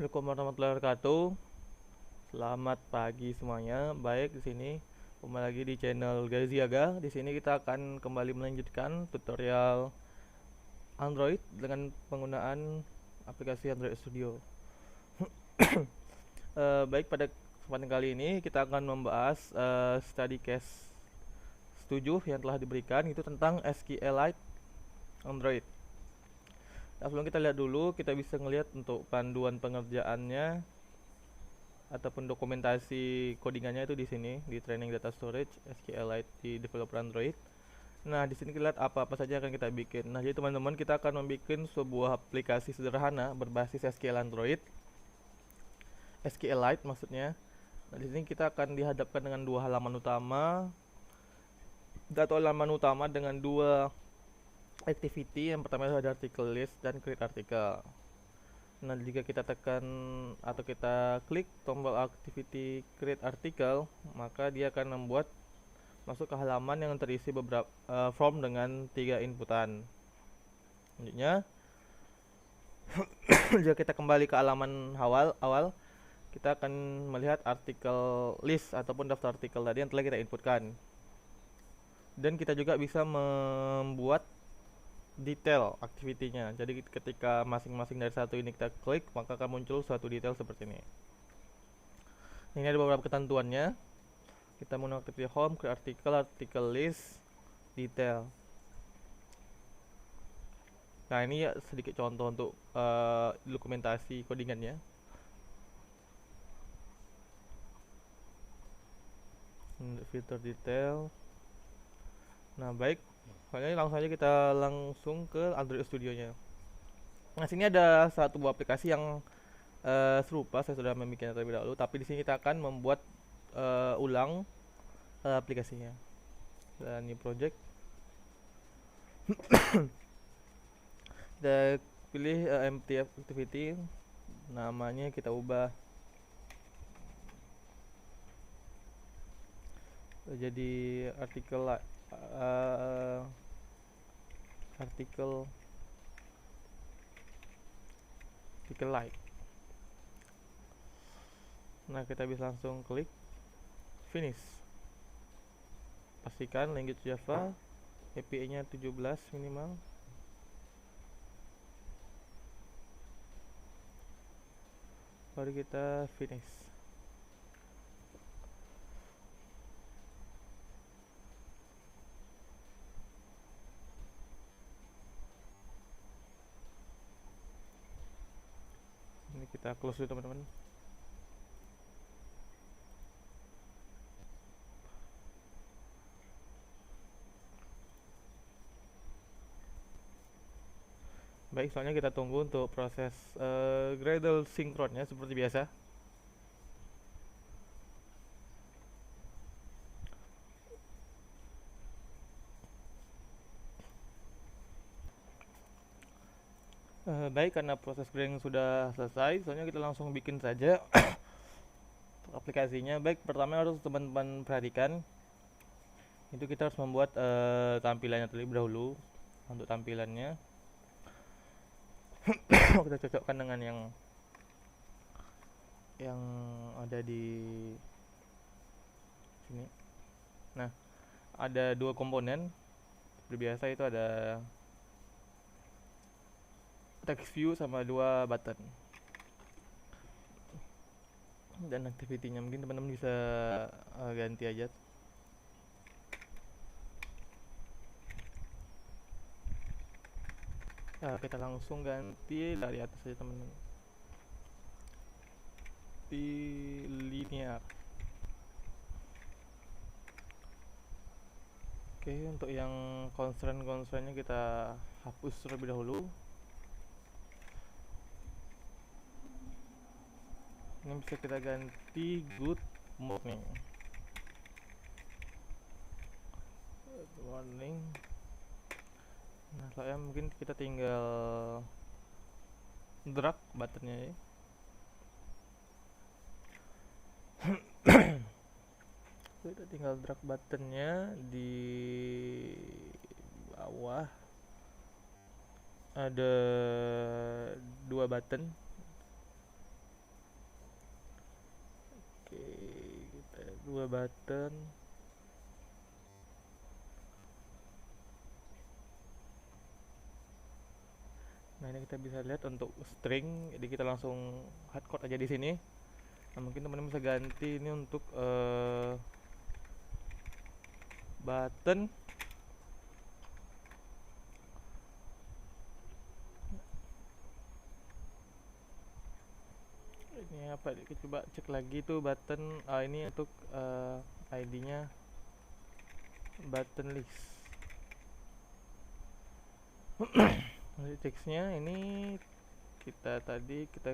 Assalamualaikum warahmatullahi wabarakatuh. Selamat pagi semuanya. Baik, di sini kembali lagi di channel Gaziaga. Di sini kita akan kembali melanjutkan tutorial Android dengan penggunaan aplikasi Android Studio. Baik, pada kesempatan kali ini kita akan membahas study case 7 yang telah diberikan, itu tentang SQLite Android. Nah, sebelum kita lihat dulu, kita bisa melihat untuk panduan pengerjaannya ataupun dokumentasi codingannya itu di sini, di training data storage SQLite di developer Android. Nah, di sini kita lihat apa-apa saja akan kita bikin. Nah, jadi teman-teman, kita akan membuat sebuah aplikasi sederhana berbasis SQL Android, SQLite maksudnya. Nah, di sini kita akan dihadapkan dengan dua halaman utama, atau halaman utama dengan dua activity. Yang pertama itu ada article list dan create article. Nah, jika kita tekan atau kita klik tombol activity create article, maka dia akan membuat masuk ke halaman yang terisi beberapa form dengan 3 inputan. Selanjutnya, jika kita kembali ke halaman awal, kita akan melihat artikel list ataupun daftar artikel tadi yang telah kita inputkan. Dan kita juga bisa membuat detail activity-nya. Jadi ketika masing-masing dari satu ini kita klik, maka akan muncul suatu detail seperti ini. Ini ada beberapa ketentuannya. Kita menggunakan activity home, create article, article list, detail. Nah, ini ya sedikit contoh untuk dokumentasi codingannya. Filter detail. Nah, baik. Soalnya langsung ke Android Studio-nya. Nah, sini ada satu buah aplikasi yang serupa, saya sudah membuatnya terlebih dahulu, tapi di sini kita akan membuat ulang aplikasinya. Dan new project. Kita pilih empty activity, namanya kita ubah jadi artikel like. Nah, kita bisa langsung klik finish. Pastikan language Java, API-nya 17 minimal. Baru kita finish. Ini kita close dulu, teman-teman. Baik, soalnya kita tunggu untuk proses Gradle sinkronnya seperti biasa. Baik, karena proses grading sudah selesai, soalnya kita langsung bikin saja aplikasinya. Baik, pertama harus teman-teman perhatikan, itu kita harus membuat tampilannya terlebih dahulu. Untuk tampilannya kita cocokkan dengan yang ada di sini. Nah, ada dua komponen seperti biasa, itu ada text view sama dua button. Dan activity-nya mungkin teman-teman bisa ganti aja. Nah, kita langsung ganti dari atas saja, teman-teman. Di linear. Oke, untuk yang constraint-constraintnya kita hapus terlebih dahulu. Ini bisa kita ganti good morning. Good morning. Nah, selanjutnya mungkin kita tinggal drag buttonnya ya. Kita tinggal drag buttonnya di bawah. Ada dua button. kita dua button. Nah, ini kita bisa lihat untuk string, jadi kita langsung hardcode aja di sini. Nah, mungkin teman-teman bisa ganti ini untuk button. Ini apa? Kita coba cek lagi tuh button. Ini untuk ID-nya button list. Nanti teksnya ini kita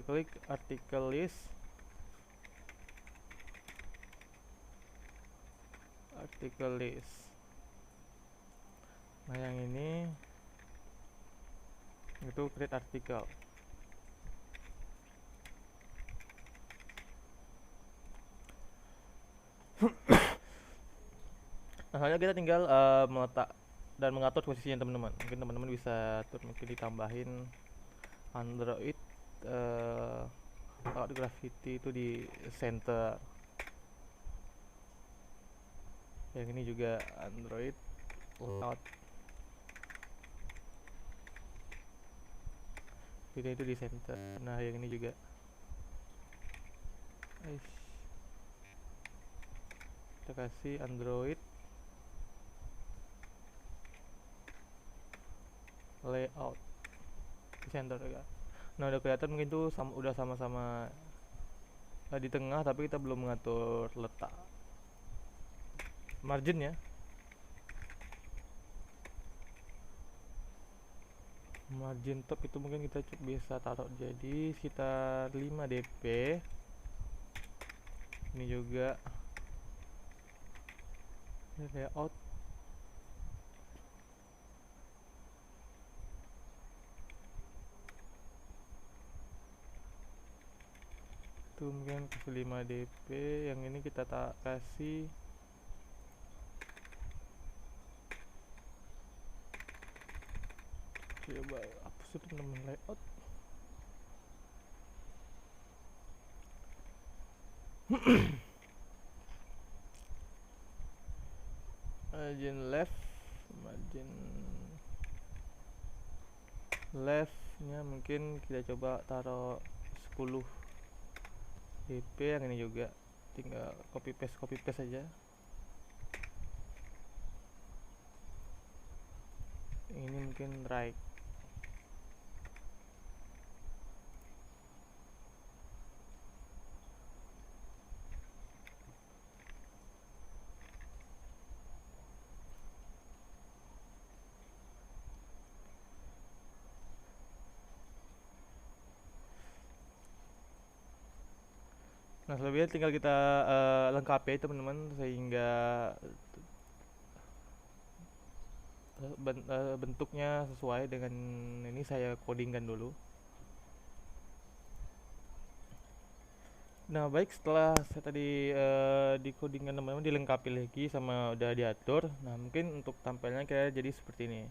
klik article list. Nah, yang ini itu create article. Nah, soalnya kita tinggal meletak dan mengatur posisinya teman-teman. Mungkin teman-teman bisa atur, mungkin ditambahin Android kalau di Gravity itu di center. Yang ini juga Android layout, video itu di center. Nah, yang ini juga kita kasih Android layout di center juga. Nah, udah kelihatan mungkin tuh udah sama-sama di tengah, tapi kita belum mengatur letak margin ya. Margin top itu mungkin kita bisa taruh jadi sekitar 5 dp. Ini juga layout itu mungkin kasih 5 dp. Yang ini kita tak kasih coba hapus itu teman layout. margin leftnya mungkin kita coba taruh 10 dp. Yang ini juga tinggal copy paste aja. Ini mungkin right. Nah, selebihnya tinggal kita lengkapi ya teman-teman, sehingga bentuknya sesuai dengan ini. Saya codingkan dulu. Nah, baik, setelah saya tadi di codingkan teman-teman, dilengkapi lagi sama udah diatur. Nah, mungkin untuk tampilnya kayak jadi seperti ini.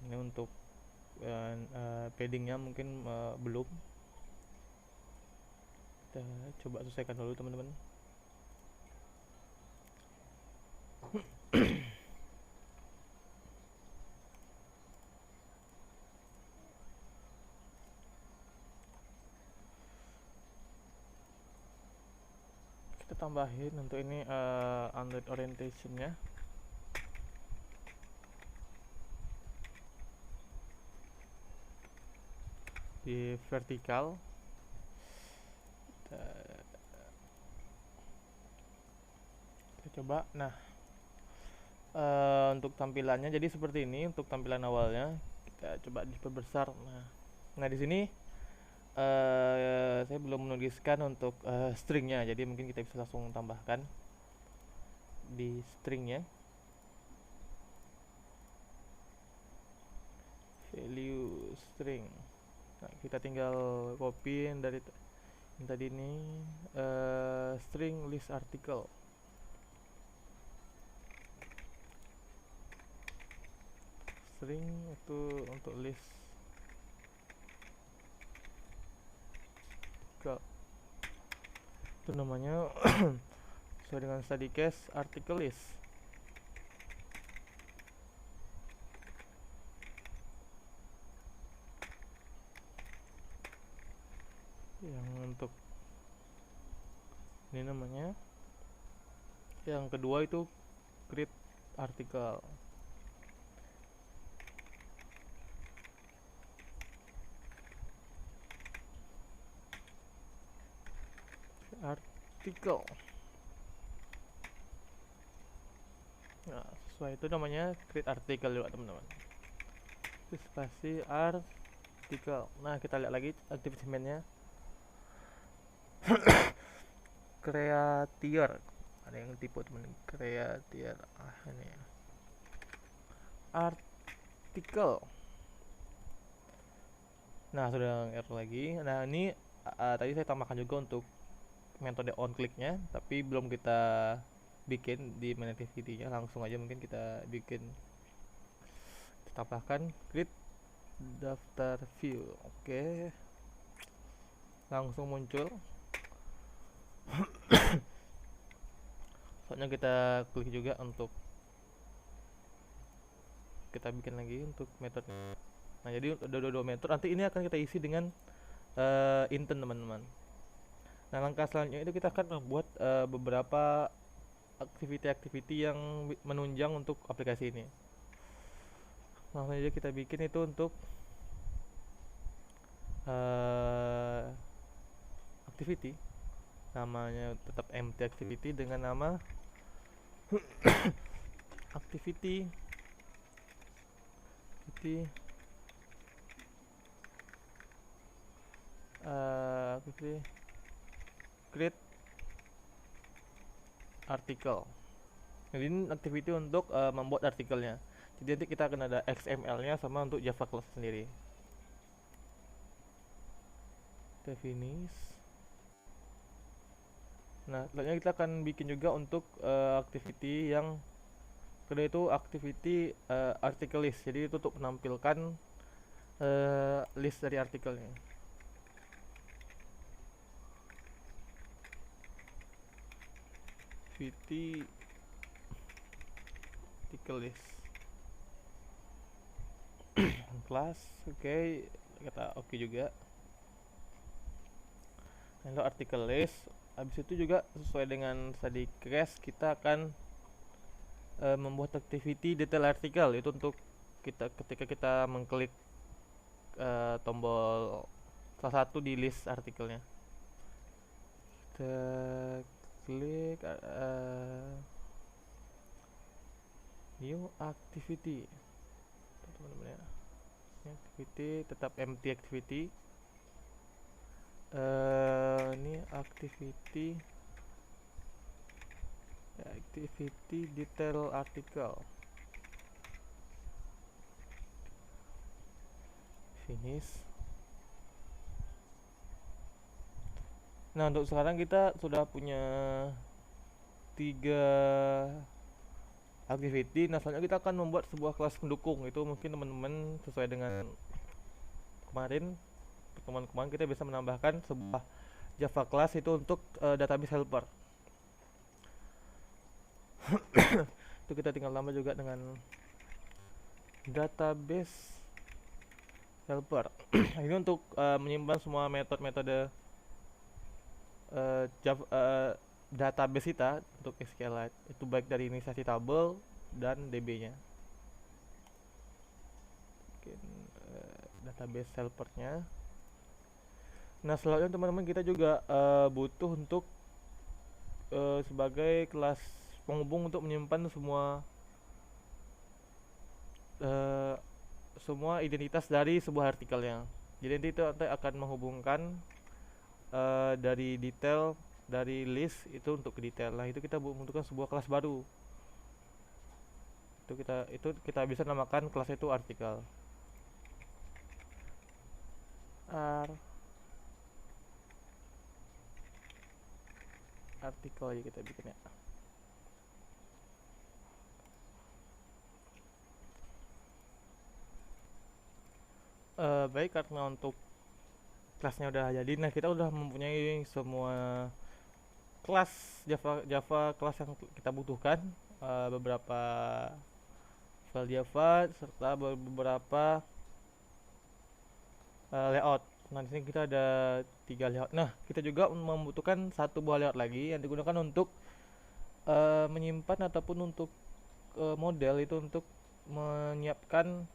Ini untuk paddingnya mungkin belum. Kita coba selesaikan dulu teman-teman. Kita tambahin untuk ini Android orientationnya. Di vertikal kita coba. Nah, untuk tampilannya jadi seperti ini. Untuk tampilan awalnya kita coba diperbesar. Nah di sini saya belum menuliskan untuk stringnya, jadi mungkin kita bisa langsung tambahkan di stringnya. Value string. Nah, kita tinggal copy dari yang tadi ini string list article. String itu untuk list Itu namanya sesuai dengan study case article list. Yang untuk ini namanya, yang kedua itu create article. Artikel. Nah, sesuai itu namanya create article juga teman-teman. Spasi artikel. Nah, kita lihat lagi aktivitasnya. Creator. Ada yang tipe teman. Creator. Ini artikel. Nah, sudah error lagi. Nah, ini tadi saya tambahkan juga untuk metode on click-nya, tapi belum kita bikin di activity-nya. Langsung aja mungkin kita bikin, kita tambahkan create daftar view. Oke, langsung muncul. Soalnya kita klik juga untuk kita bikin lagi untuk metode. Nah, jadi ada dua metode. Nanti ini akan kita isi dengan intent teman-teman. Nah, langkah selanjutnya itu kita akan membuat beberapa aktiviti-aktiviti yang menunjang untuk aplikasi ini. Langsung aja kita bikin itu untuk activity. Namanya tetap empty activity dengan nama activity create artikel. Jadi ini activity untuk membuat artikelnya. Jadi nanti kita akan ada XML-nya sama untuk Java class sendiri. Kita finish. Nah, selanjutnya kita akan bikin juga untuk activity yang kedua itu activity article list. Jadi itu untuk menampilkan list dari artikelnya. Activity article list class. Oke, kita oke juga. Lalu article list. Habis itu juga sesuai dengan study case kita akan membuat activity detail artikel. Itu untuk kita ketika kita mengklik tombol salah satu di list artikelnya, kita klik new activity teman-teman ya. Activity tetap empty activity. Ini activity detail article. Finish. Nah, untuk sekarang kita sudah punya 3 activity. Nah, selanjutnya kita akan membuat sebuah kelas pendukung. Itu mungkin teman-teman sesuai dengan pertemuan kemarin kita bisa menambahkan sebuah Java class itu untuk database helper. Itu kita tinggal tambah juga dengan database helper. Ini untuk menyimpan semua metode-metode database kita untuk SQLite. Itu baik dari inisiasi tabel dan DB-nya. Database helpernya. Nah, selanjutnya teman-teman kita juga butuh untuk sebagai kelas penghubung untuk menyimpan semua identitas dari sebuah artikelnya. Jadi nanti itu akan menghubungkan dari detail dari list itu untuk ke detail. Nah, itu kita membutuhkan sebuah kelas baru. Itu kita bisa namakan kelas itu artikel. Artikel aja kita bikin ya. Baik, karena untuk kelasnya udah jadi, nah kita udah mempunyai semua kelas Java kelas yang kita butuhkan, beberapa file Java serta beberapa layout. Nah, di sini kita ada 3 layout. Nah, kita juga membutuhkan satu buah layout lagi yang digunakan untuk menyimpan ataupun untuk model itu untuk menyiapkan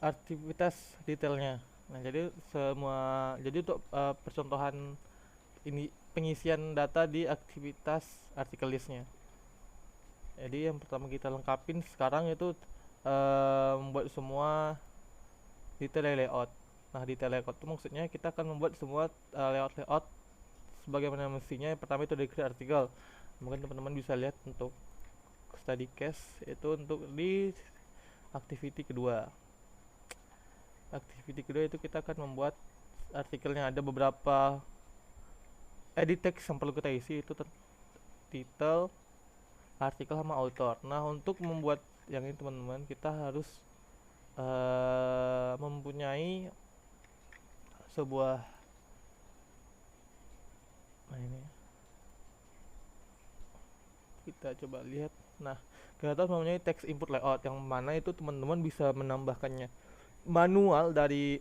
aktivitas detailnya. Nah, jadi untuk percontohan ini pengisian data di aktivitas artikel listnya. Jadi yang pertama kita lengkapin sekarang itu membuat semua detail layout. Nah, detail layout itu maksudnya kita akan membuat semua layout sebagaimana mestinya. Yang pertama itu dari create artikel. Mungkin teman-teman bisa lihat untuk study case itu untuk di activity kedua. Activity kedua itu kita akan membuat artikelnya, ada beberapa edit text yang perlu kita isi, itu title, artikel sama author. Nah, untuk membuat yang ini teman-teman, kita harus mempunyai sebuah ini kita coba lihat. Nah, kita harus mempunyai text input layout yang mana itu teman-teman bisa menambahkannya manual dari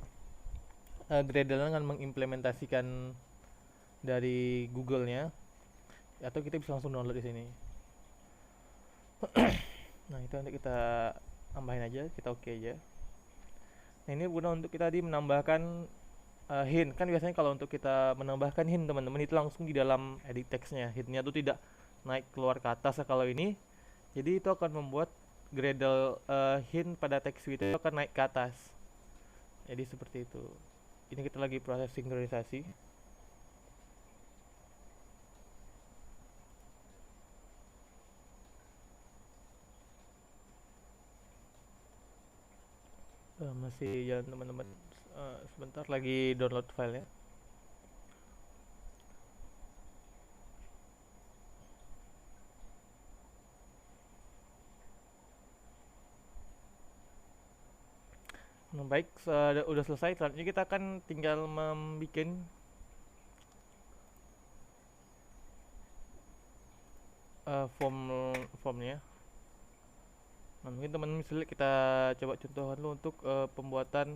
Gradle dengan mengimplementasikan dari Google-nya, atau kita bisa langsung download di sini. Nah, itu nanti kita tambahin aja, kita oke aja. Nah, ini guna untuk kita menambahkan hint. Kan biasanya kalau untuk kita menambahkan hint teman-teman itu langsung di dalam edit text-nya, hintnya tuh tidak naik keluar ke atas. Kalau ini jadi itu akan membuat Gradle hint pada text itu akan naik ke atas. Jadi seperti itu. Ini kita lagi proses sinkronisasi. Masih jalan teman-teman, sebentar lagi download filenya. Nah, baik, udah selesai. Selanjutnya kita akan tinggal membuat formnya. Nah, mungkin teman-teman bisa lihat, kita coba contohkan dulu untuk pembuatan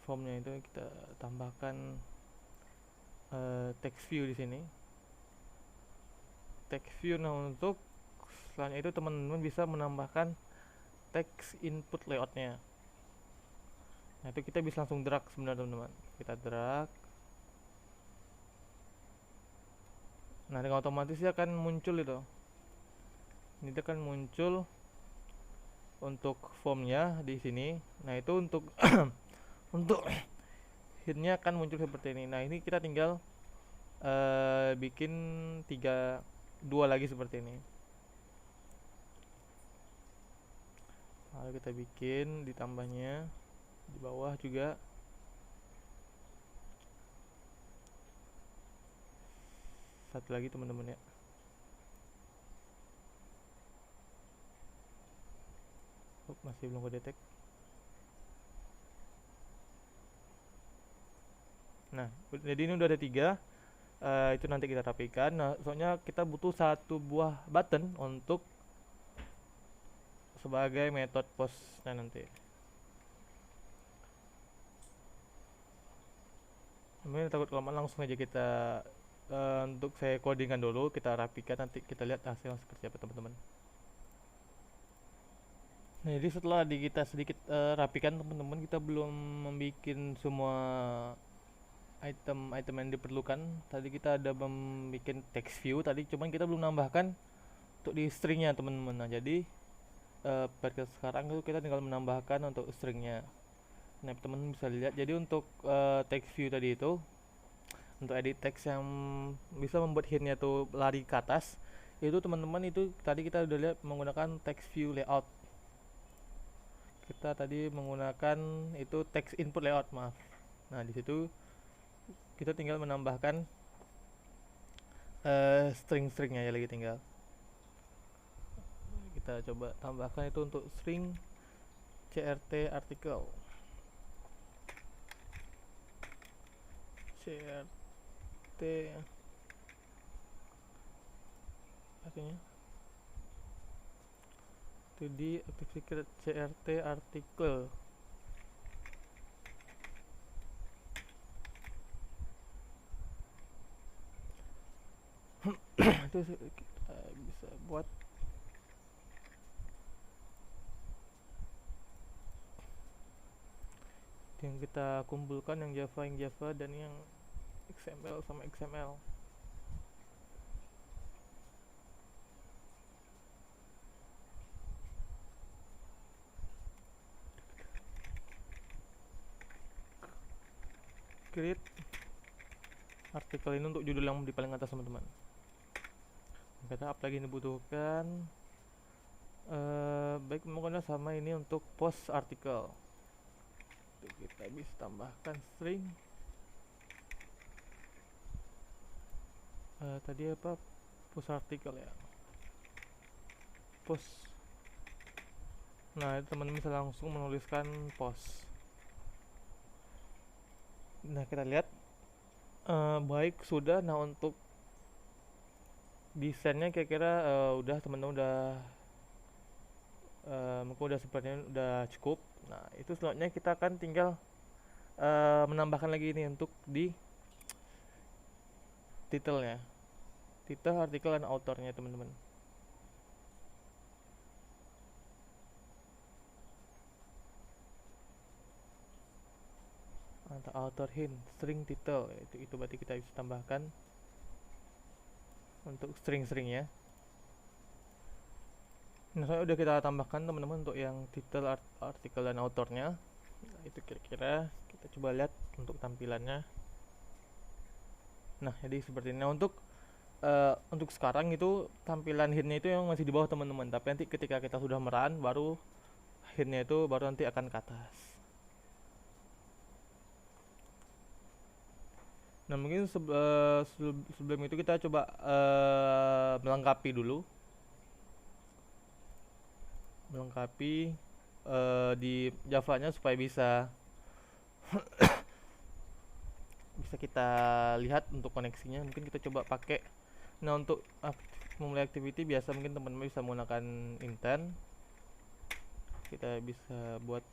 formnya. Itu kita tambahkan text view di sini. Text view. Nah, untuk selanjutnya itu teman-teman bisa menambahkan text input layoutnya. Nah, itu kita bisa langsung drag sebenarnya teman-teman. Kita drag. Nah, dengan otomatis dia akan muncul itu. Ini dia akan muncul untuk formnya di sini. Nah, itu untuk untuk hintnya akan muncul seperti ini. Nah, ini kita tinggal bikin 2 lagi seperti ini. Lalu kita bikin ditambahnya di bawah juga. Satu lagi teman-teman ya. Masih belum kedetek. Nah, jadi ini udah ada 3. Itu nanti kita rapikan. Nah, soalnya kita butuh satu buah button untuk sebagai metode postnya nanti. Ini takut kelamaan, langsung aja kita untuk saya codingan dulu, kita rapikan, nanti kita lihat hasilnya seperti apa teman-teman. Nah, jadi setelah kita sedikit rapikan teman-teman, kita belum membuat semua item-item yang diperlukan. Tadi kita ada membuat text view tadi, cuman kita belum nambahkan untuk di stringnya teman-teman. Nah, jadi pada sekarang itu kita tinggal menambahkan untuk stringnya. Nah, teman-teman bisa lihat, jadi untuk text view tadi itu, untuk edit text yang bisa membuat hintnya tuh lari ke atas, itu teman-teman itu tadi kita udah lihat menggunakan text view layout. Kita tadi menggunakan itu text input layout, maaf. Nah, di situ kita tinggal menambahkan string-stringnya ya, lagi tinggal kita coba tambahkan itu untuk string crt artikel. CRT artinya to deactivate CRT artikel. Itu kita bisa buat yang kita kumpulkan, yang Java dan yang XML sama XML. Create artikel ini untuk judul yang di paling atas teman-teman. Kita apa lagi dibutuhkan? Baik, menggunakan sama ini untuk post artikel. Kita bisa tambahkan string. Tadi apa? Post artikel ya. Post. Nah, teman-teman bisa langsung menuliskan post. Nah, kita lihat baik sudah. Nah, untuk desainnya kira-kira udah teman-teman mungkin udah sepertinya udah cukup. Nah, itu selanjutnya kita akan tinggal menambahkan lagi ini untuk di title artikel dan autornya teman-teman. Atau author hint string title, itu berarti kita bisa tambahkan untuk string-stringnya. Nah, soalnya udah kita tambahkan teman-teman untuk yang title, artikel dan autornya. Nah, itu kira-kira kita coba lihat untuk tampilannya. Nah, jadi seperti ini. Nah, untuk sekarang itu tampilan hintnya itu yang masih di bawah teman-teman, tapi nanti ketika kita sudah merun baru hintnya itu baru nanti akan ke atas. Nah, mungkin sebelum itu kita coba melengkapi dulu. Di Java-nya supaya bisa kita lihat untuk koneksinya. Mungkin kita coba pakai. Nah, untuk memulai activity biasa mungkin teman-teman bisa menggunakan intent. Kita bisa buat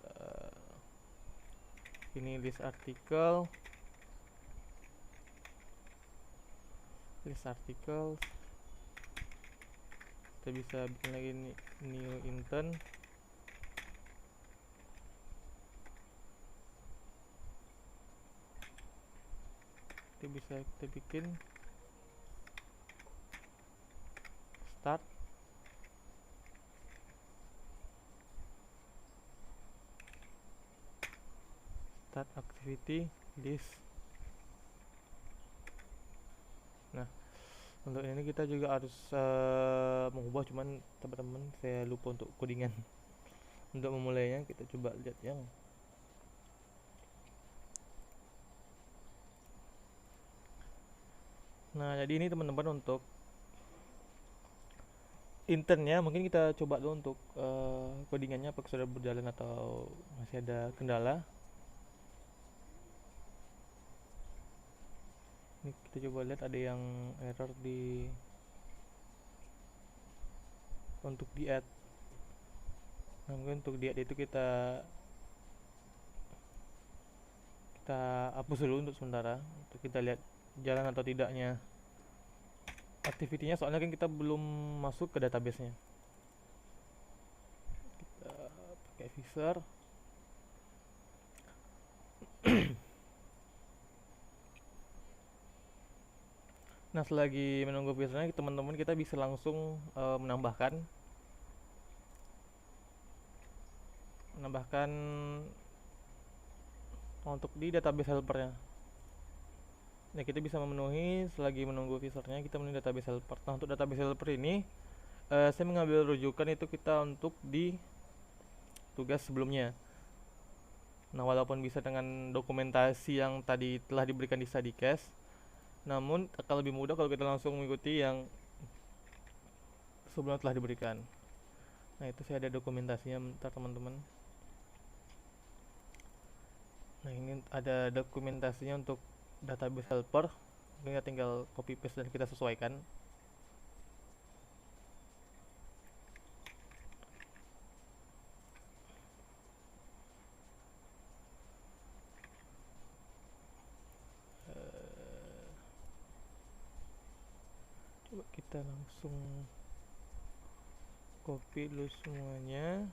ini list article. Kita bisa bikin lagi new intent. Kita bisa bikin start activity list. Nah, untuk ini kita juga harus mengubah, cuman teman-teman saya lupa untuk codingan. Untuk memulainya kita coba lihat yang nah, jadi ini teman-teman untuk internnya mungkin kita coba dulu untuk codingannya apakah sudah berjalan atau masih ada kendala. Ini kita coba lihat ada yang error untuk di add. Nah, mungkin untuk di add itu kita hapus dulu untuk sementara, untuk kita lihat jalan atau tidaknya activity-nya, soalnya kan kita belum masuk ke database-nya. Kita pakai Visual. Nah, selagi menunggu Visualnya, teman-teman kita bisa langsung menambahkan untuk di database helpernya. Nah, kita bisa memenuhi selagi menunggu visornya, kita memenuhi database helper. Nah, untuk database helper ini saya mengambil rujukan itu kita untuk di tugas sebelumnya. Nah, walaupun bisa dengan dokumentasi yang tadi telah diberikan di study case, namun akan lebih mudah kalau kita langsung mengikuti yang sebelumnya telah diberikan. Nah, itu saya ada dokumentasinya, bentar teman-teman. Nah, ini ada dokumentasinya untuk database helper. Kita tinggal copy paste dan kita sesuaikan. Coba kita langsung copy dulu semuanya.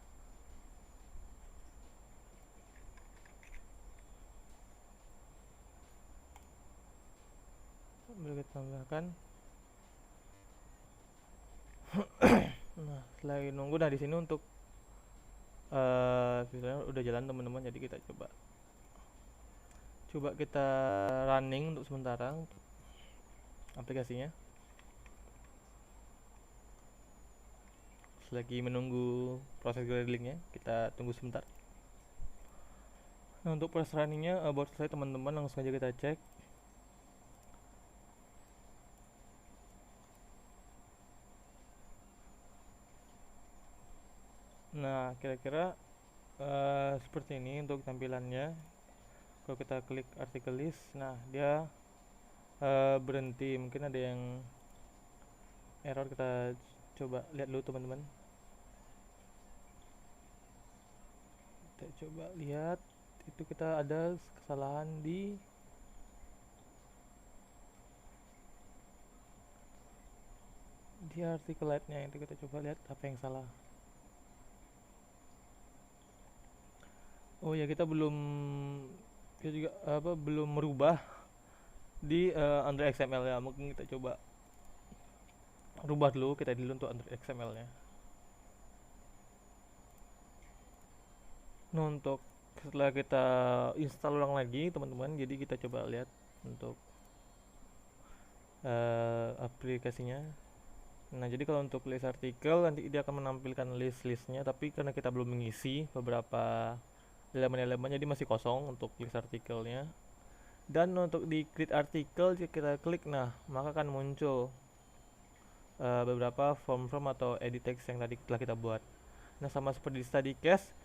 Boleh kita tambahkan. Nah, setelah nunggu, nah di sini untuk filenya udah jalan teman-teman. Jadi kita coba kita running untuk sementara untuk aplikasinya. Selagi menunggu proses gradingnya, kita tunggu sebentar. Nah, untuk proses runningnya buat saya teman-teman, langsung aja kita cek. Nah, kira-kira seperti ini untuk tampilannya. Kalau kita klik artikel list, nah dia berhenti. Mungkin ada yang error, kita coba lihat dulu teman-teman. Kita coba lihat, itu kita ada kesalahan di artikel lightnya. Itu kita coba lihat apa yang salah. Oh ya, kita juga belum merubah di Android XML ya. Mungkin kita coba rubah dulu kita dulu untuk Android XML nya. Nah, untuk setelah kita install ulang lagi teman-teman, jadi kita coba lihat untuk aplikasinya. Nah, jadi kalau untuk list artikel nanti dia akan menampilkan list-listnya, tapi karena kita belum mengisi beberapa elemen-elemen, jadi masih kosong untuk list artikelnya. Dan untuk di create artikel, jika kita klik, nah maka akan muncul beberapa form atau edit text yang tadi telah kita buat. Nah, sama seperti di study case,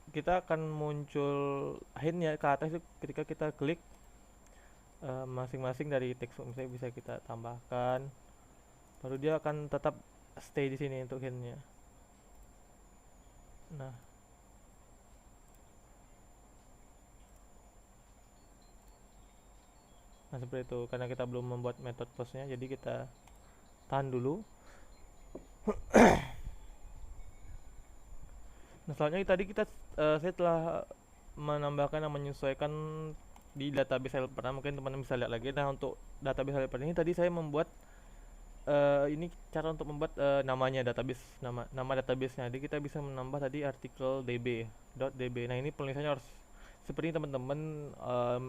kita akan muncul hintnya ke atas itu ketika kita klik masing-masing dari teks, misalnya bisa kita tambahkan, baru dia akan tetap stay di sini untuk hintnya. Nah, seperti itu. Karena kita belum membuat metode postnya, jadi kita tahan dulu. Nah, selanjutnya tadi saya telah menambahkan dan menyesuaikan di database helper. Mungkin teman-teman bisa lihat lagi. Nah, untuk database helper ini tadi saya membuat ini cara untuk membuat namanya database, nama databasenya. Jadi kita bisa menambah tadi artikel .db. Nah, ini penulisannya harus seperti teman-teman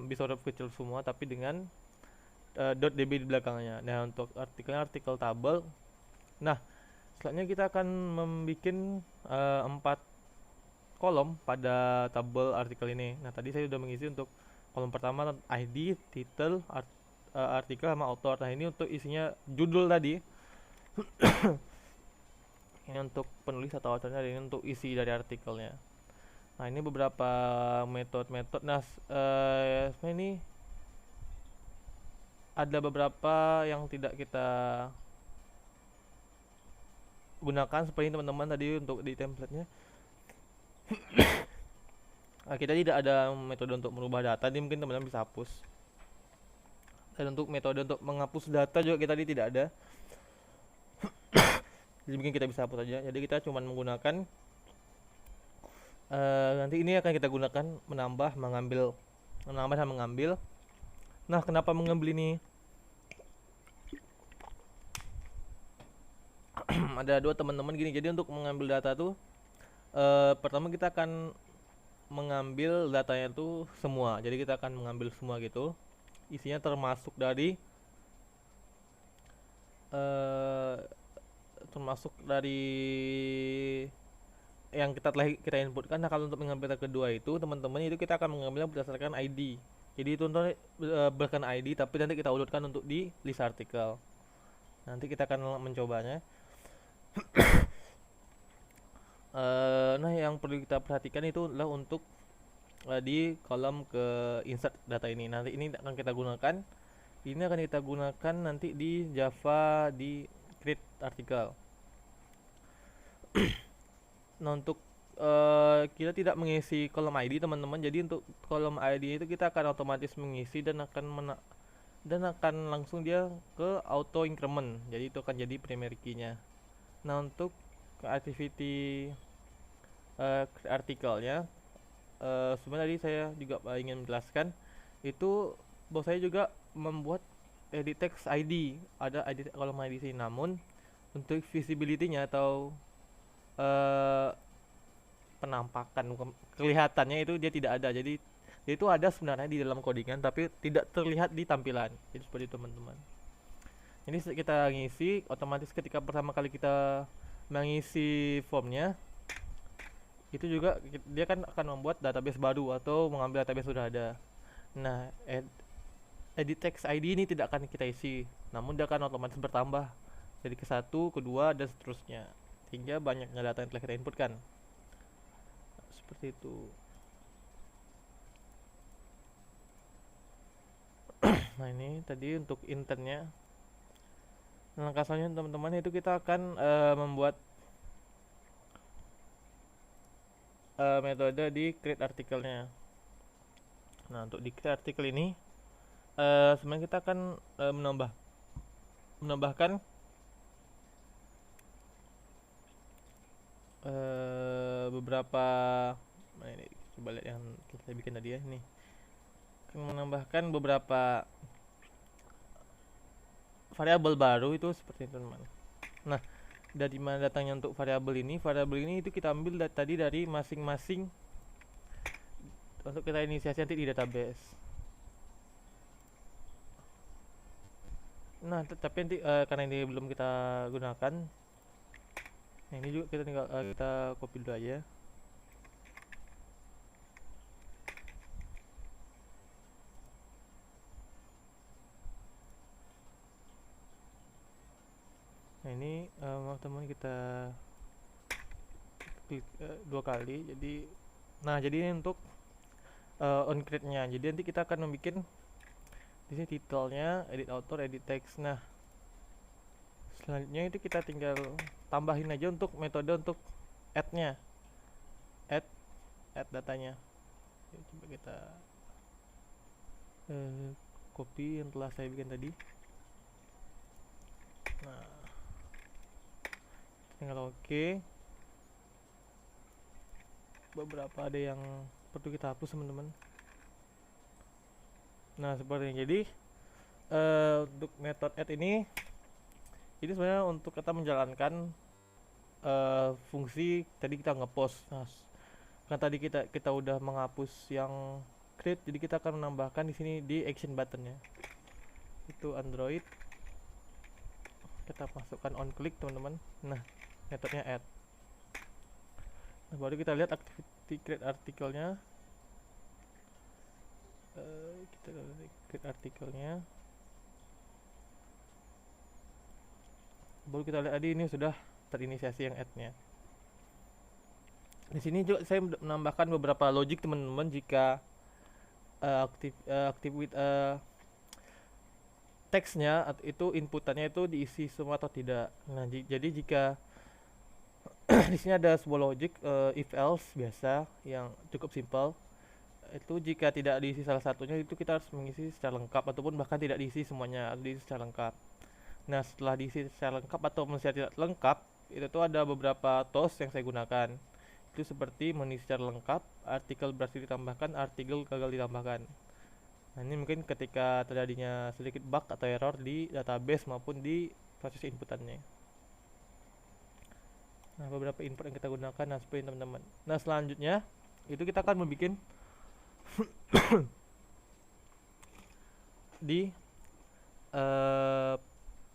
bisa huruf kecil semua, tapi dengan .db di belakangnya. Nah, untuk artikelnya artikel tabel. Nah, selanjutnya kita akan membuat 4 kolom pada tabel artikel ini. Nah, tadi saya sudah mengisi untuk kolom pertama ID, title, artikel sama author. Nah, ini untuk isinya judul tadi. Ini untuk penulis atau autornya, ini untuk isi dari artikelnya. Nah, ini beberapa metode. Nah, ini ada beberapa yang tidak kita gunakan seperti teman-teman tadi untuk di template-nya. Nah, kita tidak ada metode untuk merubah data, jadi mungkin teman-teman bisa hapus. Dan untuk metode untuk menghapus data juga kita tadi tidak ada. Jadi mungkin kita bisa hapus saja. Jadi kita cuma menggunakan nanti ini akan kita gunakan menambah dan mengambil. Nah, kenapa mengambil ini? Ada dua teman-teman gini. Jadi untuk mengambil data tuh pertama kita akan mengambil datanya tuh semua. Jadi kita akan mengambil semua gitu. Isinya termasuk dari yang kita inputkan. Nah, kalau untuk mengambil data kedua itu teman-teman, itu kita akan mengambilnya berdasarkan ID. Jadi itu untuk berdasarkan ID, tapi nanti kita urutkan untuk di list artikel. Nanti kita akan mencobanya. Nah, yang perlu kita perhatikan itu adalah untuk di kolom ke insert data ini. Nanti ini akan kita gunakan. Ini akan kita gunakan nanti di Java di create artikel. Nah, untuk kita tidak mengisi kolom ID teman-teman. Jadi untuk kolom ID itu kita akan otomatis mengisi dan akan langsung dia ke auto increment. Jadi itu akan jadi primary key-nya. Nah, untuk activity artikelnya, sebenarnya tadi saya juga ingin menjelaskan itu bahwa saya juga membuat edit text ID, ada edit kolom ID sini, namun untuk visibility-nya atau penampakan kelihatannya itu dia tidak ada. Jadi dia itu ada sebenarnya di dalam codingan tapi tidak terlihat di tampilan. Jadi seperti itu teman-teman. Ini kita ngisi otomatis ketika pertama kali kita mengisi formnya itu juga dia kan akan membuat database baru atau mengambil database sudah ada. Nah, edit text ID ini tidak akan kita isi, namun dia akan otomatis bertambah jadi ke satu, kedua dan seterusnya hingga banyaknya data yang telah kita inputkan. Seperti itu. Nah, ini tadi untuk internnya. Langkah selanjutnya teman-teman itu kita akan membuat metode di create artikelnya. Nah, untuk di create artikel ini sebenarnya kita akan menambahkan beberapa, nah ini coba lihat yang kita bikin tadi ya, ini akan menambahkan beberapa variabel baru itu seperti itu teman. Nah, dari mana datangnya untuk variabel ini? Variabel ini itu kita ambil tadi dari masing-masing untuk kita inisiasi nanti di database. Nah, tapi nanti karena ini belum kita gunakan, nah ini juga kita tinggal kita copy dulu aja. Nah ini teman-teman kita klik 2 kali. Jadi, nah jadi ini untuk on create-nya. Jadi nanti kita akan membuat di sini titelnya, edit author, edit text. Nah, selanjutnya itu kita tinggal tambahin aja untuk metode untuk add-nya, add datanya. Jadi, coba kita copy yang telah saya bikin tadi. Nah, tinggal oke. Beberapa ada yang perlu kita hapus teman-teman. Nah, seperti ini. Jadi untuk method add ini sebenarnya untuk kita menjalankan fungsi tadi kita ngepost. Nah, kan tadi kita udah menghapus yang create, jadi kita akan menambahkan di sini di action buttonnya itu Android, kita masukkan on click teman-teman. Nah, metodenya add. Nah, baru kita lihat activity create artikelnya. Kita create artikelnya, baru kita lihat tadi ini sudah terinisiasi yang add-nya. Di sini juga saya menambahkan beberapa logic teman-teman jika aktif with teksnya itu inputannya itu diisi semua atau tidak. Nah, jadi jika di sini ada sebuah logic if else biasa yang cukup simpel. Itu jika tidak diisi salah satunya itu kita harus mengisi secara lengkap ataupun bahkan tidak diisi semuanya, harus diisi secara lengkap. Nah, setelah diisi secara lengkap atau misalnya tidak lengkap, itu tuh ada beberapa tools yang saya gunakan. Itu seperti mengisi secara lengkap, artikel berhasil ditambahkan, artikel gagal ditambahkan. Nah, ini mungkin ketika terjadinya sedikit bug atau error di database maupun di proses inputannya. Nah, beberapa input yang kita gunakan, nah seperti teman-teman. Nah, selanjutnya itu kita akan membuat di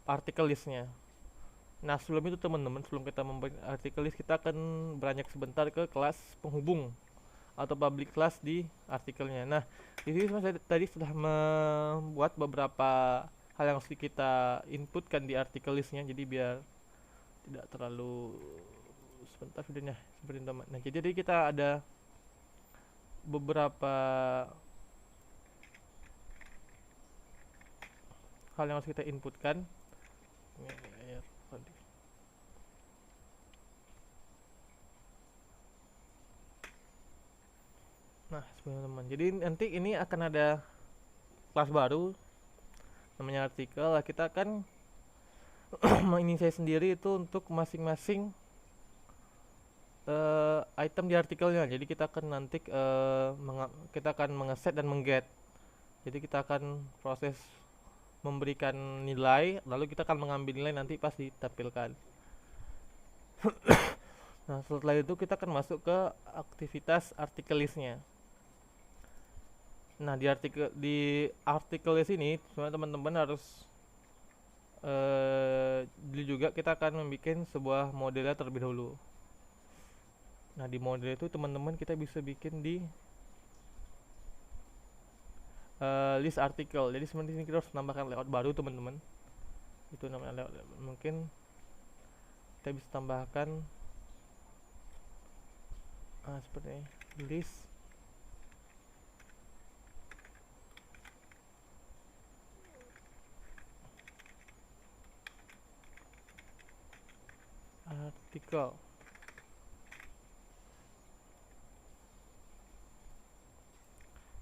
artikel listnya. Nah, sebelum itu teman-teman, sebelum kita membuat artikel list, kita akan beranjak sebentar ke kelas penghubung atau public class di artikelnya. Nah, di sini saya tadi sudah membuat beberapa hal yang harus kita inputkan di artikel listnya, jadi biar tidak terlalu sebentar videonya seperti teman. Nah, jadi kita ada beberapa hal yang harus kita inputkan. Ini air tadi. Nah, teman-teman, jadi nanti ini akan ada kelas baru namanya artikel. Kita akan menginisiasi sendiri itu untuk masing-masing item di artikelnya. Jadi kita akan nanti kita akan mengeset dan mengget. Jadi kita akan proses memberikan nilai, lalu kita akan mengambil nilai nanti pas ditampilkan. Nah, setelah itu kita akan masuk ke aktivitas artikel listnya. Nah, di artikel list ini teman-teman harus dulu juga kita akan membuat sebuah modelnya terlebih dahulu. Nah, di model itu teman-teman kita bisa bikin di list artikel. Jadi sebenarnya kita harus menambahkan layout baru, teman-teman. Itu namanya layout. Mungkin kita bisa tambahkan seperti ini, list artikel.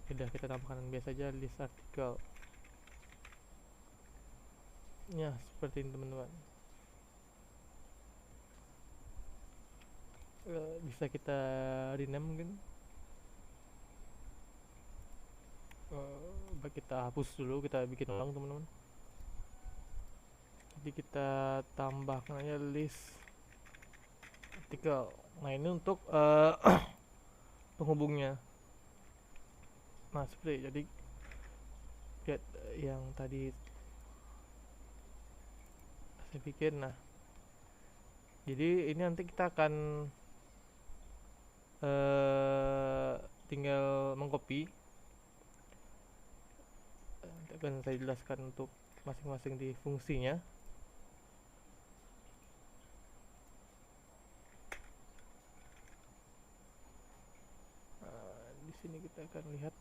Udah, kita tambahkan biasa aja list artikel. Ya, seperti ini teman-teman. Bisa kita rename mungkin. Kita hapus dulu, kita bikin ulang teman-teman. Jadi kita tambahkan aja list artikel. Nah, ini untuk penghubungnya. Nah, seperti jadi lihat yang tadi saya bikin. Nah, jadi ini nanti kita akan tinggal mengcopy. Nanti akan saya jelaskan untuk masing-masing di fungsinya. Di sini kita akan lihat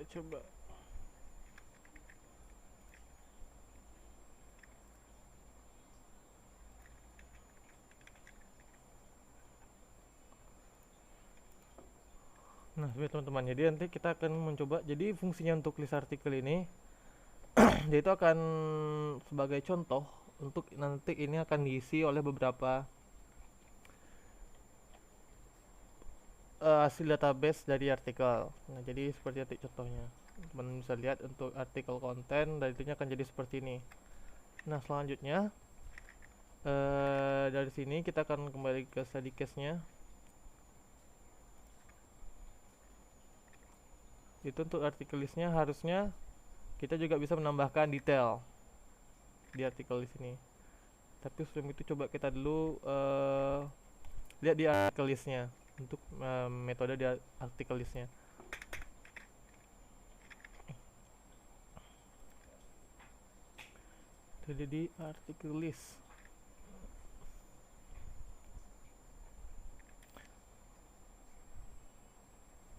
coba. Nah, teman-teman, jadi nanti kita akan mencoba. Jadi fungsinya untuk list artikel ini dia itu akan sebagai contoh untuk nanti ini akan diisi oleh beberapa hasil database dari artikel. Nah, jadi seperti contohnya teman bisa lihat untuk artikel konten dan itunya akan jadi seperti ini. Nah, selanjutnya dari sini kita akan kembali ke study case-nya. Itu untuk artikel listnya harusnya kita juga bisa menambahkan detail di artikel di sini. Tapi sebelum itu coba kita dulu lihat di artikel listnya untuk metode di artikel listnya. Jadi di artikel list.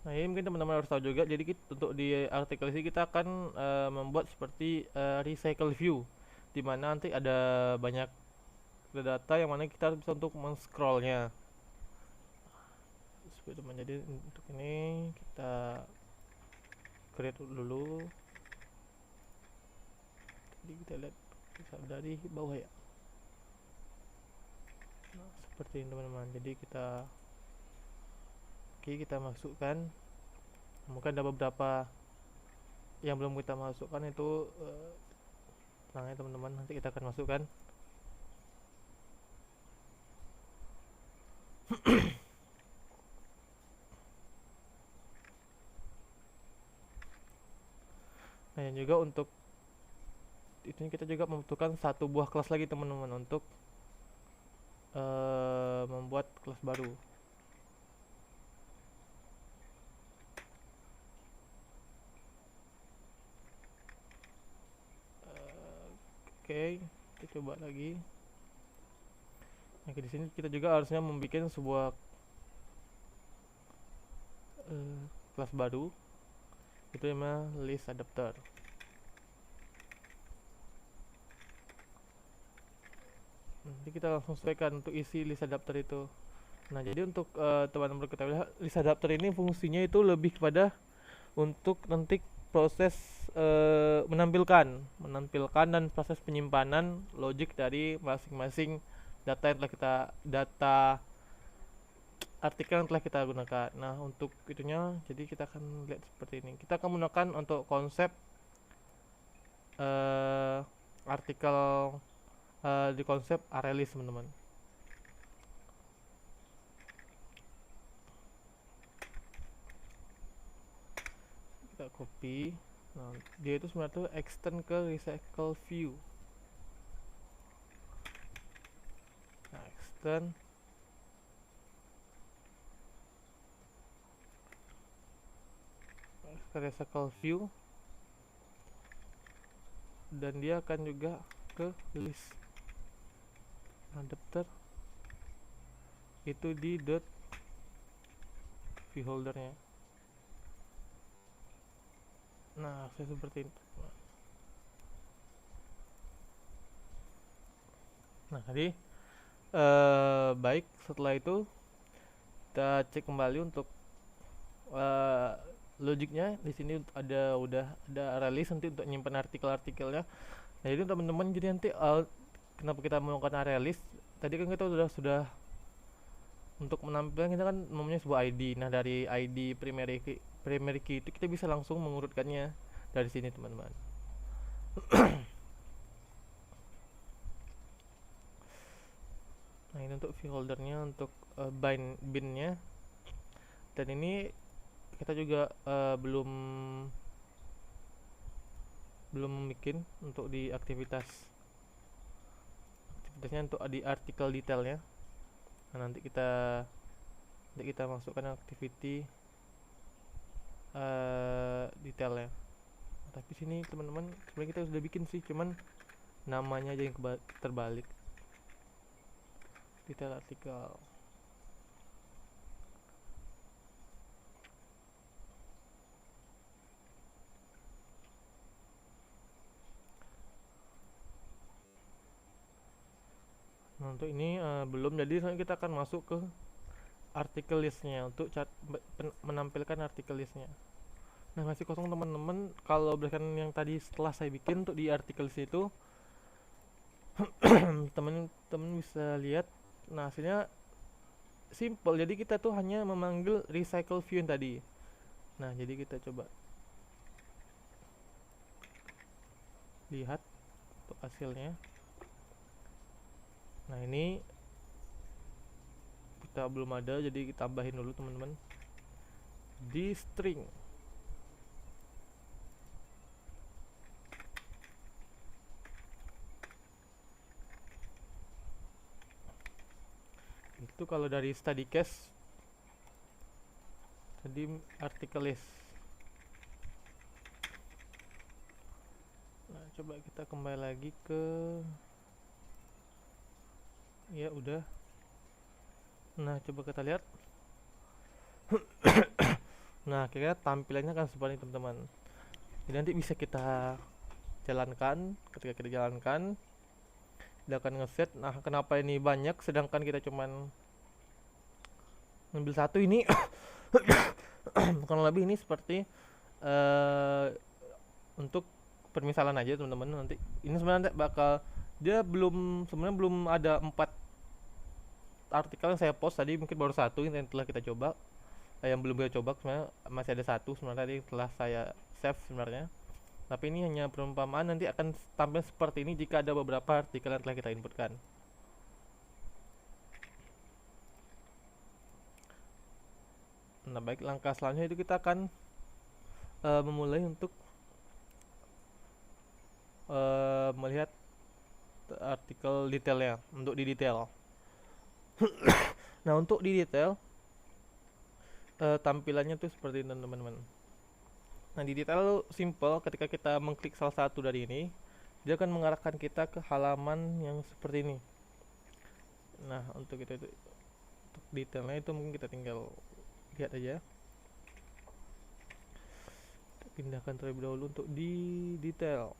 Nah, ini mungkin teman-teman harus tahu juga. Jadi untuk di artikel ini kita akan membuat seperti recycle view, di mana nanti ada banyak data yang mana kita bisa untuk men-scrollnya. Teman, jadi untuk ini kita create dulu. Jadi kita lihat dari bawah ya. Nah, seperti ini teman-teman. Jadi kita masukkan. Mungkin ada beberapa yang belum kita masukkan, itu tenang ya teman-teman, nanti kita akan masukkan. Nah, yang juga untuk itu kita juga membutuhkan satu buah kelas lagi teman-teman untuk membuat kelas baru. Oke, kita coba lagi. Nah, di sini kita juga harusnya membuat sebuah kelas baru, itu namanya list adapter. Nanti kita langsung sesuaikan untuk isi list adapter itu. Nah, jadi untuk teman-teman ketahui, list adapter ini fungsinya itu lebih kepada untuk nanti proses menampilkan dan proses penyimpanan logik dari masing-masing data yang telah kita artikel yang telah kita gunakan. Nah, untuk itunya jadi kita akan lihat seperti ini. Kita akan menggunakan untuk konsep artikel di konsep ArrayList teman-teman. Kita copy. Nah, dia itu sebenarnya tuh extend ke recycle view. Nah, extend ke recycle view, dan dia akan juga ke list adapter itu di dot view holdernya. Nah, saya seperti itu. Nah, jadi baik, setelah itu kita cek kembali untuk logiknya. Di sini udah ada ArrayList nanti untuk nyimpan artikel-artikelnya. Nah, jadi teman-teman, jadi nanti kenapa kita menggunakan ArrayList? Tadi kan kita sudah untuk menampilkan, kita kan namanya sebuah ID. Nah, dari ID primary key itu kita bisa langsung mengurutkannya dari sini teman-teman. Nah, ini untuk view holdernya, untuk binnya. Dan ini kita juga belum bikin untuk di aktivitasnya untuk di artikel detailnya. Nah, nanti kita masukkan activity detailnya. Tapi sini teman-teman, sebenarnya kita sudah bikin sih, cuman namanya aja yang terbalik. Detail artikel. Nah, untuk ini belum, jadi kita akan masuk ke artikel listnya untuk menampilkan artikel listnya. Nah, masih kosong teman-teman. Kalau berdasarkan yang tadi setelah saya bikin untuk di artikel list itu, teman-teman bisa lihat. Nah, hasilnya simple. Jadi kita tuh hanya memanggil recycle view yang tadi. Nah, jadi kita coba lihat untuk hasilnya. Nah, ini kita belum ada, jadi kita tambahin dulu teman-teman di string. Itu kalau dari study case tadi artikel list. Nah, coba kita kembali lagi ke, ya udah. Nah, coba kita lihat. Nah, kira-kira tampilannya kan seperti ini teman-teman. Jadi nanti bisa kita jalankan. Ketika kita jalankan, dia akan ngeset. Nah, kenapa ini banyak sedangkan kita cuman ngambil satu ini? Kurang lebih ini seperti untuk permisalan aja teman-teman. Nanti ini sebenarnya bakal, dia sebenarnya belum ada 4 artikel yang saya post tadi, mungkin baru satu yang telah kita coba. Yang belum kita coba sebenarnya masih ada satu sebenarnya tadi telah saya save sebenarnya. Tapi ini hanya perumpamaan, nanti akan tampil seperti ini jika ada beberapa artikel yang telah kita inputkan. Nah, baik, langkah selanjutnya itu kita akan memulai untuk artikel detailnya untuk di detail. Nah, untuk di detail tampilannya tuh seperti ini teman-teman. Nah, di detail simple, ketika kita mengklik salah satu dari ini, dia akan mengarahkan kita ke halaman yang seperti ini. Nah, untuk untuk detailnya itu mungkin kita tinggal lihat aja. Kita pindahkan terlebih dahulu untuk di detail.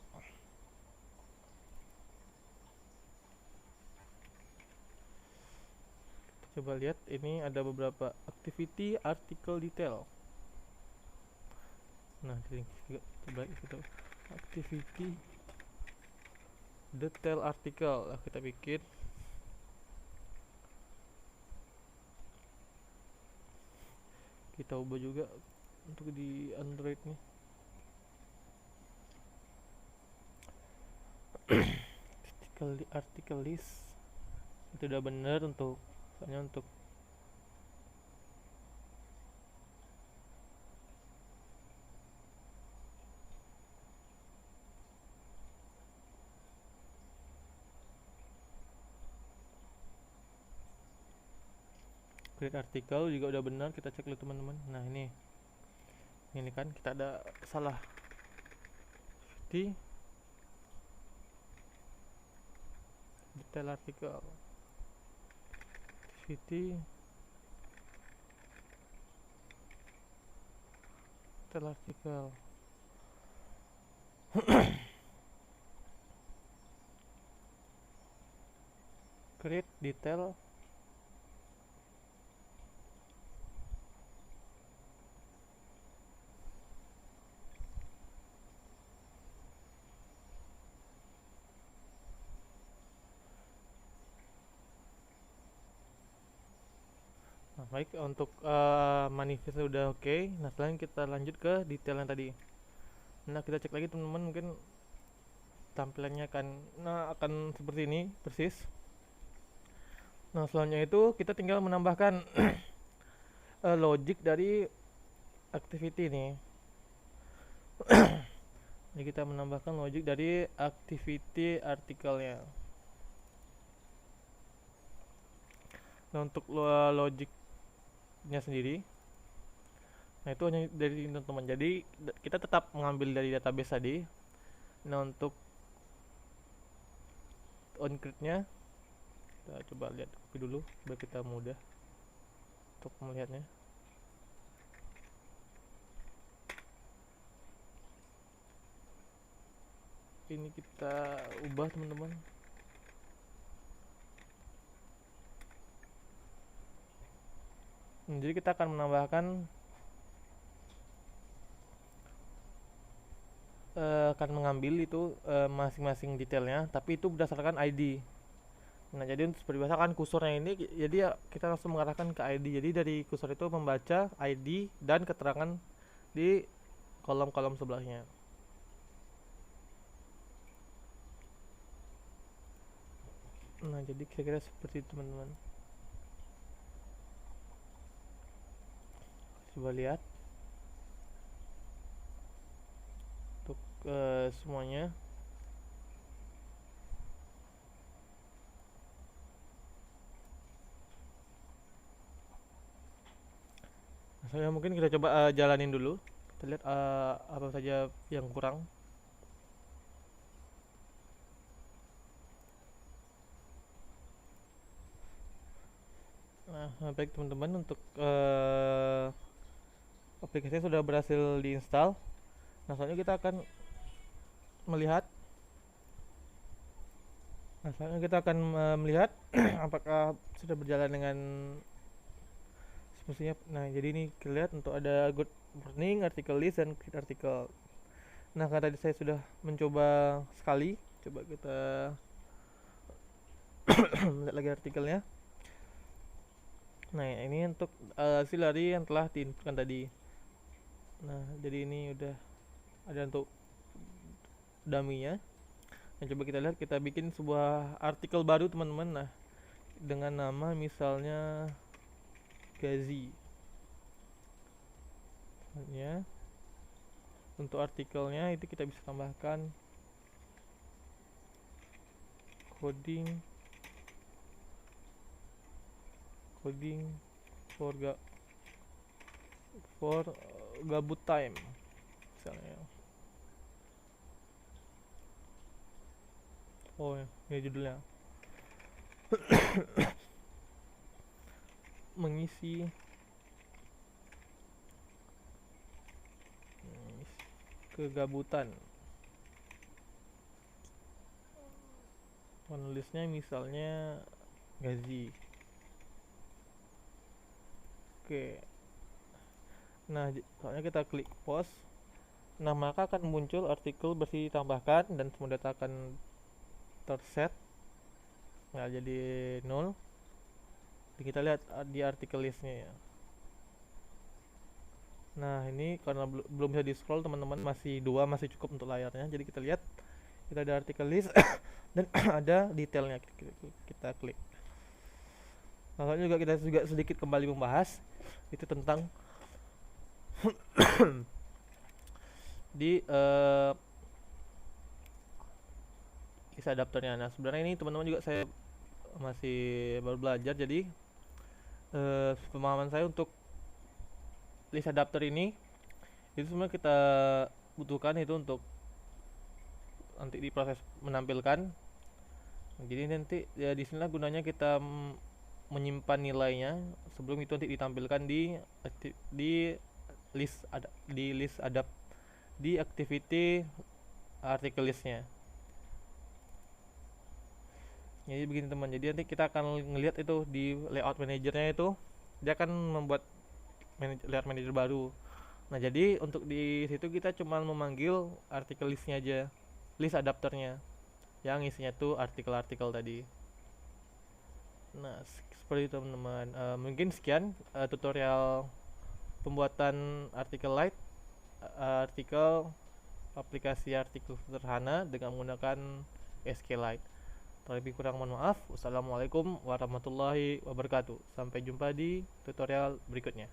Coba lihat, ini ada beberapa activity article detail. Nah, coba kita activity detail artikel. Nah, kita bikin kita ubah juga untuk di Android nih. artikel list itu udah bener untuk soalnya untuk create artikel juga udah benar, kita cek dulu teman-teman. Nah, ini kan kita ada salah di detail artikel activity detail artikel. Create detail Nah, baik, untuk manifest udah oke. Nah, selanjutnya kita lanjut ke detail yang tadi. Nah, kita cek lagi teman-teman, mungkin tampilannya akan seperti ini persis. Nah, selanjutnya itu kita tinggal menambahkan logic dari activity ini. Jadi kita menambahkan logic dari activity artikelnya. Nah, untuk logicnya sendiri, nah itu hanya dari teman-teman. Jadi kita tetap mengambil dari database tadi. Nah, untuk on-grid-nya kita coba lihat copy dulu biar kita mudah untuk melihatnya. Ini kita ubah teman-teman. Jadi kita akan menambahkan akan mengambil itu masing-masing detailnya, tapi itu berdasarkan ID. Nah, jadi seperti biasa kan kursornya ini, jadi ya kita langsung mengarahkan ke ID. Jadi dari kursor itu membaca ID dan keterangan di kolom-kolom sebelahnya. Nah, jadi kira-kira seperti itu teman-teman. Coba lihat untuk semuanya. Saya mungkin kita coba jalanin dulu. Kita lihat apa saja yang kurang. Nah, baik teman-teman, untuk aplikasinya sudah berhasil diinstal. Nah, selanjutnya kita akan melihat. Nah, selanjutnya kita akan melihat apakah sudah berjalan dengan semestinya. Nah, jadi ini kita lihat untuk ada good morning, article list, dan create artikel. Nah, karena tadi saya sudah mencoba sekali, coba kita lihat lagi artikelnya. Nah, ini untuk hasil dari yang telah diinputkan tadi. Nah, jadi ini udah ada untuk dummy-nya. Nah, coba kita lihat, kita bikin sebuah artikel baru teman-teman. Nah, dengan nama misalnya Gazi. Ya. Untuk artikelnya itu kita bisa tambahkan coding for gabut time misalnya. Oh, ini judulnya. Mengisi kegabutan. Penulisnya misalnya Gazi. Oke. Nah, soalnya kita klik post. Nah, maka akan muncul artikel bersih tambahkan dan semua data akan terset. Nggak jadi 0. Kita lihat di artikel listnya ya. Nah, ini karena belum bisa di scroll teman-teman, masih 2, masih cukup untuk layarnya. Jadi kita lihat, kita ada artikel list dan ada detailnya. Kita klik. Nah, juga kita juga sedikit kembali membahas itu tentang di list adapternya. Nah, sebenarnya ini teman-teman juga saya masih baru belajar, jadi pemahaman saya untuk list adapter ini itu sebenarnya kita butuhkan itu untuk nanti di proses menampilkan. Jadi nanti ya di sinilah gunanya kita menyimpan nilainya sebelum itu nanti ditampilkan di list adapt di activity artikel listnya. Jadi begini teman, jadi nanti kita akan ngelihat itu di layout manajernya, itu dia akan membuat layout manager baru. Nah, jadi untuk di situ kita cuma memanggil artikel listnya aja, list adapternya yang isinya tuh artikel-artikel tadi. Nah, seperti itu teman-teman. Mungkin sekian tutorial pembuatan artikel light, artikel aplikasi artikel sederhana dengan menggunakan SQLite. Lebih kurang mohon maaf. Wassalamualaikum warahmatullahi wabarakatuh. Sampai jumpa di tutorial berikutnya.